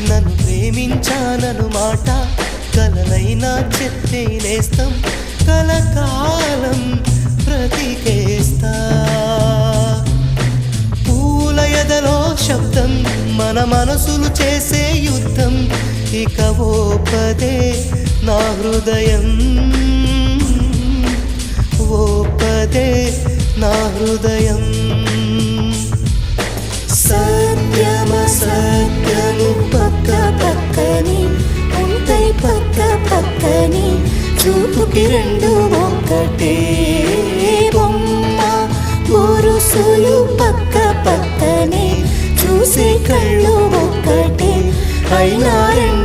నన్ను ప్రేమించానను మాట కలనైనా చెప్తే నేస్తం కలకాలం బ్రతికేస్తా పూల ఎదలో శబ్దం మన మనసులు చేసే యుద్ధం ఇక ఓపదే నా హృదయం ఓపదే నా హృదయం సత్యము పక్క పక్కని ఉంటాయి పక్క పక్కని చూపుకి రెండు ఒక్కటే బొమ్మ బొరుసులు పక్క పక్కనే చూసే కళ్ళు ఒక్కటే అయినా రెండు